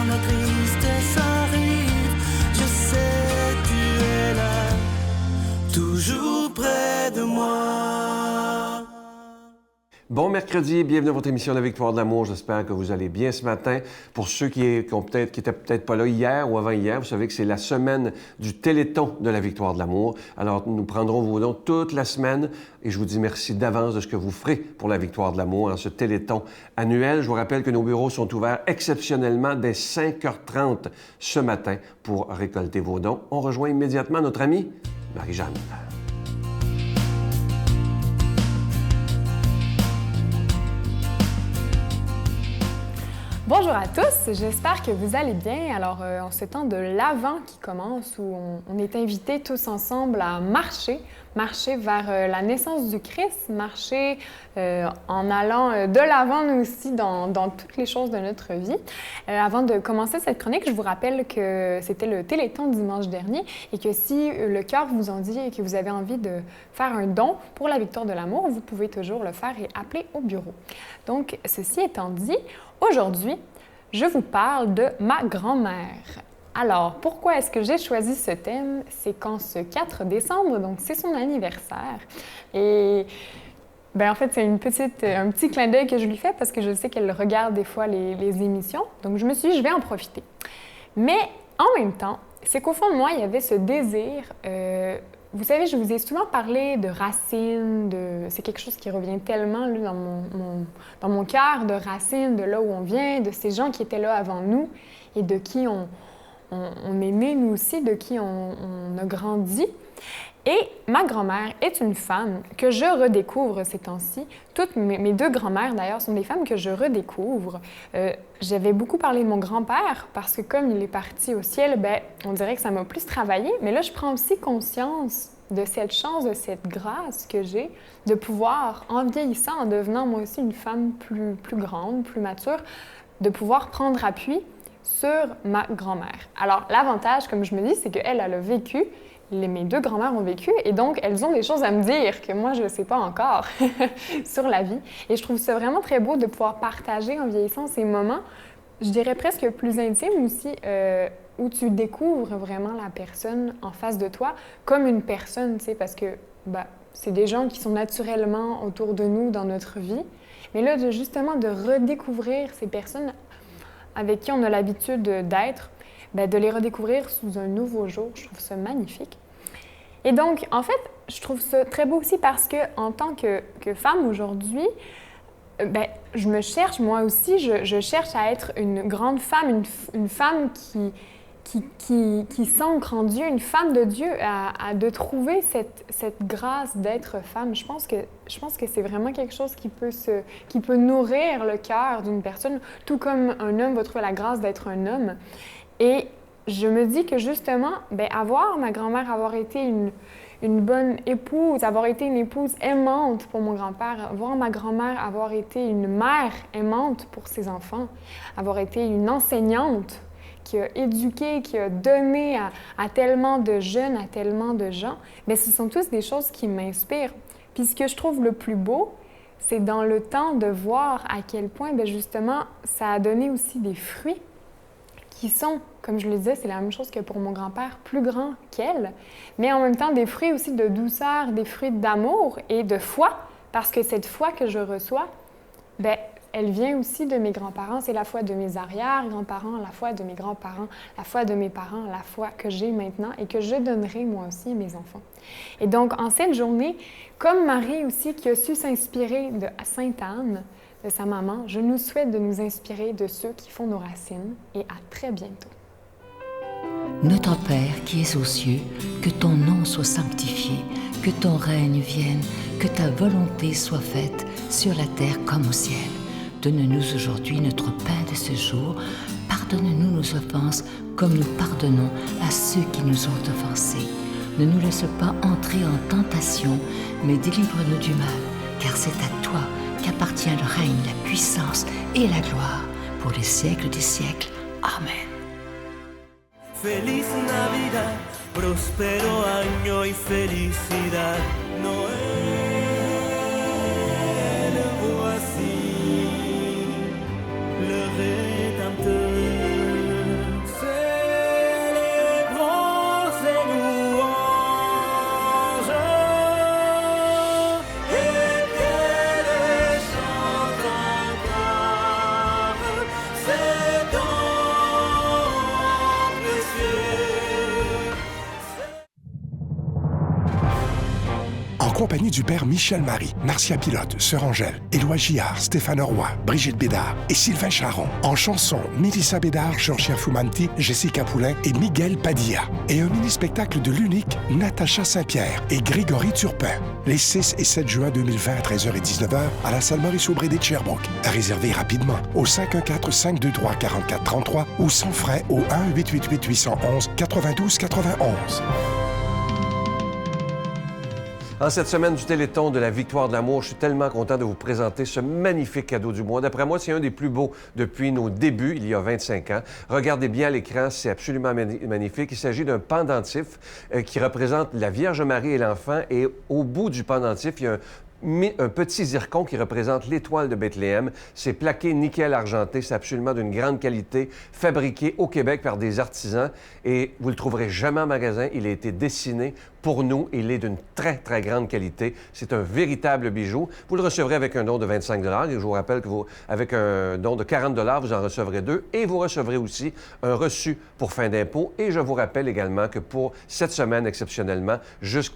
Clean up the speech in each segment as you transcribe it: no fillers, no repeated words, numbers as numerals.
la tristesse arrive, je sais tu es là, toujours près de moi. Bon mercredi, bienvenue à votre émission La Victoire de l'amour. J'espère que vous allez bien ce matin. Pour ceux qui étaient peut-être pas là hier ou avant-hier, vous savez que c'est la semaine du Téléthon de La Victoire de l'amour. Alors, nous prendrons vos dons toute la semaine et je vous dis merci d'avance de ce que vous ferez pour La Victoire de l'amour en ce Téléthon annuel. Je vous rappelle que nos bureaux sont ouverts exceptionnellement dès 5h30 ce matin pour récolter vos dons. On rejoint immédiatement notre amie Marie-Jeanne. Bonjour à tous, j'espère que vous allez bien. Alors, en ce temps de l'Avent qui commence, où on est invités tous ensemble à marcher vers la naissance du Christ, marcher en allant de l'avant nous aussi dans toutes les choses de notre vie. Avant de commencer cette chronique, je vous rappelle que c'était le Téléthon dimanche dernier et que si le cœur vous en dit et que vous avez envie de faire un don pour la victoire de l'amour, vous pouvez toujours le faire et appeler au bureau. Donc, ceci étant dit, aujourd'hui, je vous parle de ma grand-mère. Alors, pourquoi est-ce que j'ai choisi ce thème? C'est qu'en ce 4 décembre, donc c'est son anniversaire. Et en fait, c'est un petit clin d'œil que je lui fais parce que je sais qu'elle regarde des fois les émissions. Donc, je me suis dit, je vais en profiter. Mais en même temps, c'est qu'au fond de moi, il y avait ce désir. Vous savez, je vous ai souvent parlé de racines, c'est quelque chose qui revient tellement là, dans mon cœur, de racines, de là où on vient, de ces gens qui étaient là avant nous et de qui on est nés, nous aussi, de qui on a grandi. Et ma grand-mère est une femme que je redécouvre ces temps-ci. Toutes mes deux grand-mères, d'ailleurs, sont des femmes que je redécouvre. J'avais beaucoup parlé de mon grand-père parce que comme il est parti au ciel, on dirait que ça m'a plus travaillé. Mais là, je prends aussi conscience de cette chance, de cette grâce que j'ai de pouvoir, en vieillissant, en devenant moi aussi une femme plus grande, plus mature, de pouvoir prendre appui sur ma grand-mère. Alors, l'avantage, comme je me dis, c'est qu'elle a vécu, mes deux grand-mères ont vécu, et donc elles ont des choses à me dire que moi, je ne sais pas encore sur la vie. Et je trouve ça vraiment très beau de pouvoir partager en vieillissant ces moments, je dirais presque plus intimes aussi, où tu découvres vraiment la personne en face de toi comme une personne, tu sais, parce que c'est des gens qui sont naturellement autour de nous dans notre vie. Mais là, justement, de redécouvrir ces personnes avec qui on a l'habitude d'être, de les redécouvrir sous un nouveau jour, je trouve ça magnifique. Et donc, en fait, je trouve ça très beau aussi parce que en tant que femme aujourd'hui, je me cherche, moi aussi, je cherche à être une grande femme, une femme qui s'ancre en Dieu, une femme de Dieu, de trouver cette grâce d'être femme. Je pense que c'est vraiment quelque chose qui peut nourrir le cœur d'une personne, tout comme un homme va trouver la grâce d'être un homme. Et je me dis que justement, avoir ma grand-mère, avoir été une bonne épouse, avoir été une épouse aimante pour mon grand-père, voir ma grand-mère avoir été une mère aimante pour ses enfants, avoir été une enseignante qui a éduqué, qui a donné à tellement de jeunes, à tellement de gens, ce sont tous des choses qui m'inspirent. Puis ce que je trouve le plus beau, c'est dans le temps de voir à quel point, justement, ça a donné aussi des fruits qui sont, comme je le disais, c'est la même chose que pour mon grand-père, plus grand qu'elle, mais en même temps des fruits aussi de douceur, des fruits d'amour et de foi, parce que cette foi que je reçois, elle vient aussi de mes grands-parents, c'est la foi de mes arrière-grands-parents, la foi de mes grands-parents, la foi de mes parents, la foi que j'ai maintenant et que je donnerai moi aussi à mes enfants. Et donc, en cette journée, comme Marie aussi qui a su s'inspirer de Sainte-Anne, de sa maman, je nous souhaite de nous inspirer de ceux qui font nos racines et à très bientôt. Notre Père qui es aux cieux, que ton nom soit sanctifié, que ton règne vienne, que ta volonté soit faite sur la terre comme au ciel. Donne-nous aujourd'hui notre pain de ce jour. Pardonne-nous nos offenses comme nous pardonnons à ceux qui nous ont offensés. Ne nous laisse pas entrer en tentation, mais délivre-nous du mal, car c'est à toi qu'appartient le règne, la puissance et la gloire pour les siècles des siècles. Amen. Feliz Navidad, próspero año y felicidad. Noel, voici le Rédempteur. compagnie du père Michel Marie, Marcia Pilote, Sœur Angèle, Éloi Gillard, Stéphane Roy, Brigitte Bédard et Sylvain Charon. En chanson, Mélissa Bédard, Georgia Fumanti, Jessica Poulain et Miguel Padilla. Et un mini-spectacle de l'unique Natacha Saint-Pierre et Grégory Turpin. Les 6 et 7 juin 2020 à 13h et 19h à la salle Maurice-Aubry de Sherbrooke. À réserver rapidement au 514-523-4433 ou sans frais au 1-888-811-92-91. En cette semaine du Téléthon de la Victoire de l'amour, je suis tellement content de vous présenter ce magnifique cadeau du mois. D'après moi, c'est un des plus beaux depuis nos débuts, il y a 25 ans. Regardez bien à l'écran, c'est absolument magnifique. Il s'agit d'un pendentif qui représente la Vierge Marie et l'enfant. Et au bout du pendentif, il y a un petit zircon qui représente l'étoile de Bethléem. C'est plaqué nickel argenté. C'est absolument d'une grande qualité, fabriqué au Québec par des artisans. Et vous le trouverez jamais en magasin. Il a été dessiné pour nous. Il est d'une très, très grande qualité. C'est un véritable bijou. Vous le recevrez avec un don de 25 $. Et je vous rappelle que avec un don de 40 $, vous en recevrez 2. Et vous recevrez aussi un reçu pour fin d'impôt. Et je vous rappelle également que pour cette semaine, exceptionnellement,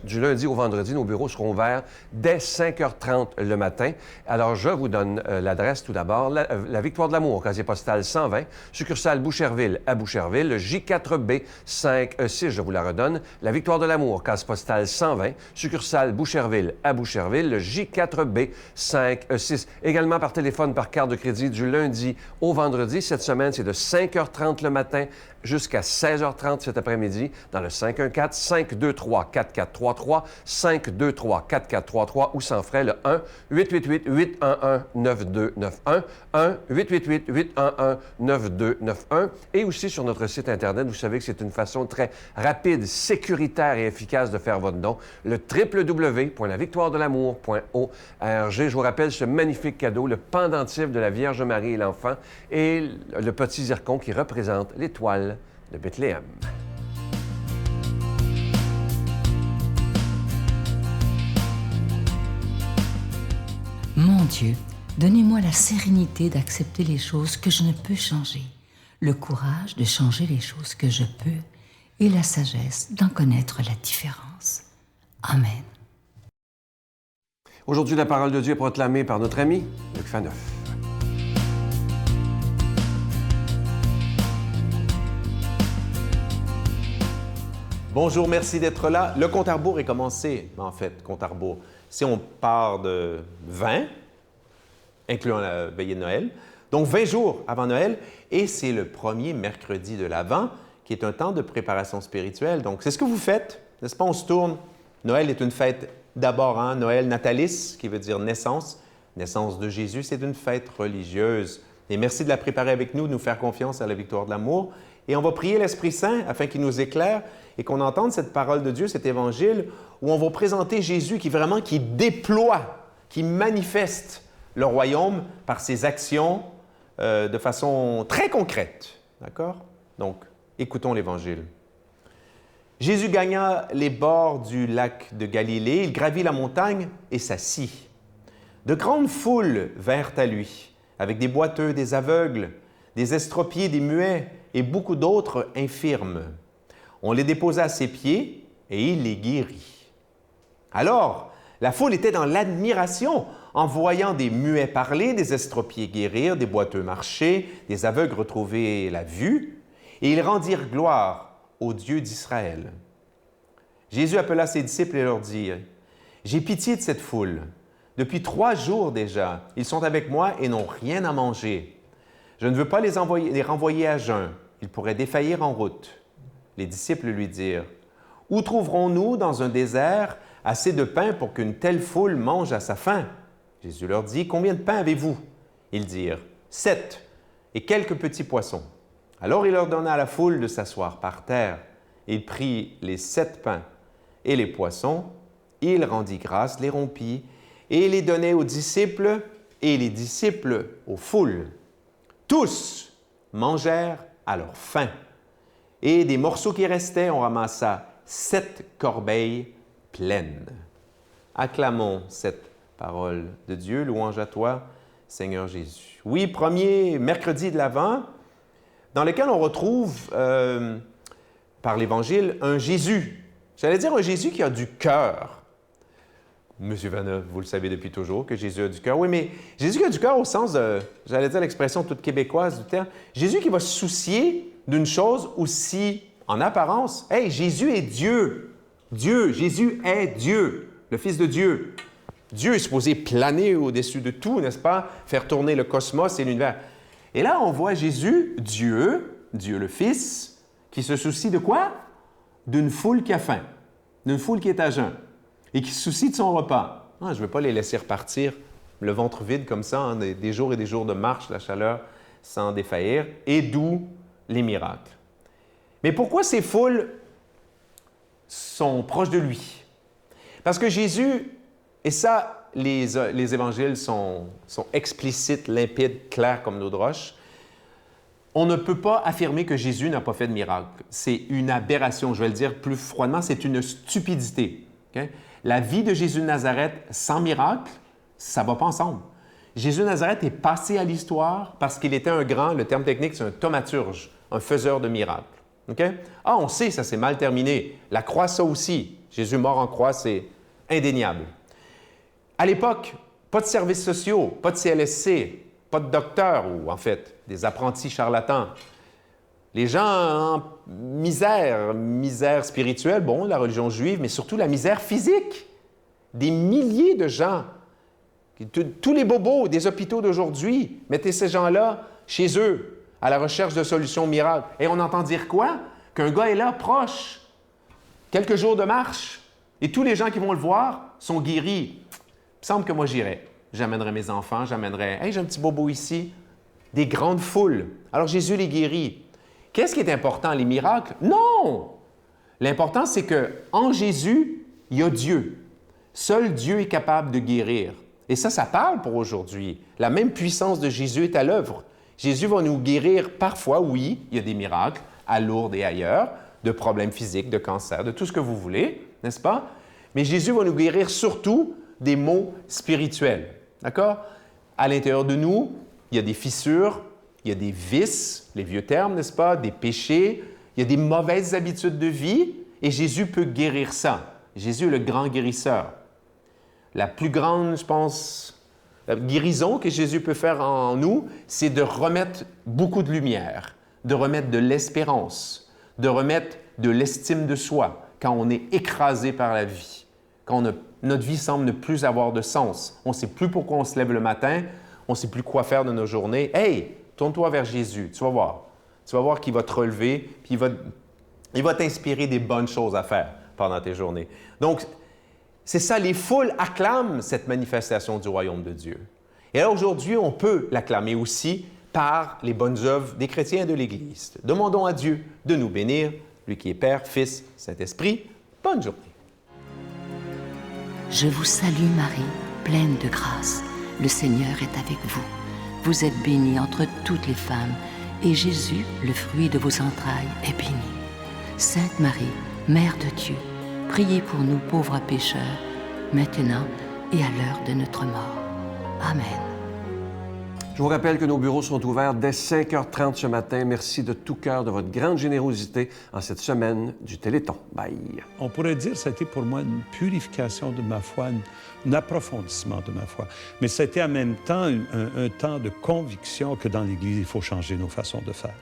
du lundi au vendredi, nos bureaux seront ouverts dès 5h30 le matin. Alors, je vous donne l'adresse tout d'abord. La Victoire de l'amour, casier postal 120, succursale Boucherville à Boucherville, le J4B 56, je vous la redonne. La Victoire de l'amour, case postale 120, succursale Boucherville à Boucherville, le J4B 56. Également par téléphone, par carte de crédit du lundi au vendredi. Cette semaine, c'est de 5h30 le matin jusqu'à 16h30 cet après-midi dans le 514-523-4433, 523-4433 ou sans frais le 1-888-811-9291, 1-888-811-9291 et aussi sur notre site Internet. Vous savez que c'est une façon très rapide, sécuritaire et efficace de faire votre don, le www.lavictoiredelamour.org. Je vous rappelle ce magnifique cadeau, le pendentif de la Vierge Marie et l'enfant et le petit zircon qui représente l'étoile de Bethléem. Mon Dieu, donnez-moi la sérénité d'accepter les choses que je ne peux changer, le courage de changer les choses que je peux et la sagesse d'en connaître la différence. Amen. Aujourd'hui, la parole de Dieu est proclamée par notre ami Luc Faneuf. Bonjour, merci d'être là. Le compte à rebours est commencé, en fait, compte à rebours. Si on part de 20, incluant la veillée de Noël, donc 20 jours avant Noël, et c'est le premier mercredi de l'Avent, qui est un temps de préparation spirituelle. Donc, c'est ce que vous faites, n'est-ce pas? On se tourne. Noël est une fête d'abord, hein? Noël natalis, qui veut dire naissance. Naissance de Jésus, c'est une fête religieuse. Et merci de la préparer avec nous, de nous faire confiance à la victoire de l'amour. Et on va prier l'Esprit Saint afin qu'il nous éclaire et qu'on entende cette parole de Dieu, cet évangile, où on va présenter Jésus qui déploie, qui manifeste le royaume par ses actions de façon très concrète. D'accord? Donc, écoutons l'évangile. Jésus gagna les bords du lac de Galilée, il gravit la montagne et s'assit. De grandes foules vinrent à lui, avec des boiteux, des aveugles, des estropiés, des muets et beaucoup d'autres infirmes. On les déposa à ses pieds et il les guérit. Alors, la foule était dans l'admiration en voyant des muets parler, des estropiés guérir, des boiteux marcher, des aveugles retrouver la vue, et ils rendirent gloire au Dieu d'Israël. Jésus appela ses disciples et leur dit, « J'ai pitié de cette foule. Depuis 3 jours déjà, ils sont avec moi et n'ont rien à manger. Je ne veux pas les renvoyer à jeun. Ils pourraient défaillir en route. » Les disciples lui dirent, « Où trouverons-nous dans un désert assez de pain pour qu'une telle foule mange à sa faim? » Jésus leur dit, « Combien de pain avez-vous? » Ils dirent, « 7, et quelques petits poissons. » Alors il ordonna à la foule de s'asseoir par terre. Il prit les 7 pains et les poissons, il rendit grâce, les rompit, et les donnait aux disciples, et les disciples aux foules. Tous mangèrent à leur faim. Et des morceaux qui restaient, on ramassa 7 corbeilles pleines. Acclamons cette parole de Dieu. Louange à toi, Seigneur Jésus. Oui, premier mercredi de l'Avent, dans lequel on retrouve, par l'Évangile, un Jésus. J'allais dire un Jésus qui a du cœur. Monsieur Vanneuf, vous le savez depuis toujours que Jésus a du cœur. Oui, mais Jésus a du cœur au sens de, j'allais dire l'expression toute québécoise du terme, Jésus qui va se soucier d'une chose aussi en apparence. Hey, Jésus est Dieu. Dieu, Jésus est Dieu, le Fils de Dieu. Dieu est supposé planer au-dessus de tout, n'est-ce pas? Faire tourner le cosmos et l'univers. Et là, on voit Jésus, Dieu le Fils, qui se soucie de quoi? D'une foule qui a faim, d'une foule qui est à jeun et qui se soucie de son repas. Ah, je ne veux pas les laisser repartir le ventre vide comme ça, hein, des jours et des jours de marche, la chaleur sans défaillir, et d'où les miracles. Mais pourquoi ces foules sont proches de lui? Parce que Jésus, et ça, les évangiles sont explicites, limpides, clairs comme l'eau de roche, on ne peut pas affirmer que Jésus n'a pas fait de miracle. C'est une aberration, je vais le dire plus froidement, c'est une stupidité. Okay? La vie de Jésus de Nazareth sans miracle, ça ne va pas ensemble. Jésus de Nazareth est passé à l'histoire parce qu'il était un grand, le terme technique, c'est un thaumaturge, un faiseur de miracles. Okay? Ah, on sait, ça s'est mal terminé. La croix, ça aussi. Jésus mort en croix, c'est indéniable. À l'époque, pas de services sociaux, pas de CLSC, pas de docteurs, ou en fait, des apprentis charlatans. Les gens en misère spirituelle, bon, la religion juive, mais surtout la misère physique. Des milliers de gens, tous les bobos des hôpitaux d'aujourd'hui, mettez ces gens-là chez eux, à la recherche de solutions miracles. Et on entend dire quoi? Qu'un gars est là, proche, quelques jours de marche, et tous les gens qui vont le voir sont guéris. Il me semble que moi, j'irais. J'amènerais mes enfants, j'amènerais « Hey, j'ai un petit bobo ici ». Des grandes foules. Alors, Jésus les guérit. Qu'est-ce qui est important, les miracles? Non! L'important, c'est qu'en Jésus, il y a Dieu. Seul Dieu est capable de guérir. Et ça parle pour aujourd'hui. La même puissance de Jésus est à l'œuvre. Jésus va nous guérir parfois, oui, il y a des miracles, à Lourdes et ailleurs, de problèmes physiques, de cancer, de tout ce que vous voulez, n'est-ce pas? Mais Jésus va nous guérir surtout des maux spirituels. D'accord? À l'intérieur de nous, il y a des fissures, il y a des vices, les vieux termes, n'est-ce pas? Des péchés, il y a des mauvaises habitudes de vie, et Jésus peut guérir ça. Jésus est le grand guérisseur. La plus grande, je pense, guérison que Jésus peut faire en nous, c'est de remettre beaucoup de lumière, de remettre de l'espérance, de remettre de l'estime de soi quand on est écrasé par la vie, quand notre vie semble ne plus avoir de sens. On ne sait plus pourquoi on se lève le matin, on ne sait plus quoi faire de nos journées. Hey, tourne-toi vers Jésus, tu vas voir. Tu vas voir qu'il va te relever, puis il va t'inspirer des bonnes choses à faire pendant tes journées. Donc, c'est ça, les foules acclament cette manifestation du royaume de Dieu. Et là, aujourd'hui, on peut l'acclamer aussi par les bonnes œuvres des chrétiens de l'Église. Demandons à Dieu de nous bénir, lui qui est Père, Fils, Saint-Esprit. Bonne journée. Je vous salue Marie, pleine de grâce. Le Seigneur est avec vous. Vous êtes bénie entre toutes les femmes, et Jésus, le fruit de vos entrailles, est béni. Sainte Marie, Mère de Dieu, priez pour nous pauvres pécheurs, maintenant et à l'heure de notre mort. Amen. Je vous rappelle que nos bureaux sont ouverts dès 5h30 ce matin. Merci de tout cœur de votre grande générosité en cette semaine du Téléthon. Bye. On pourrait dire que c'était pour moi une purification de ma foi, un approfondissement de ma foi. Mais c'était en même temps un temps de conviction que dans l'Église, il faut changer nos façons de faire.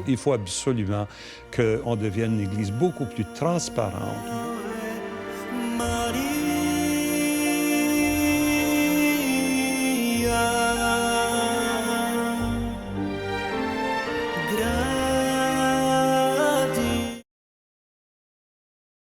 Il faut absolument qu'on devienne une Église beaucoup plus transparente,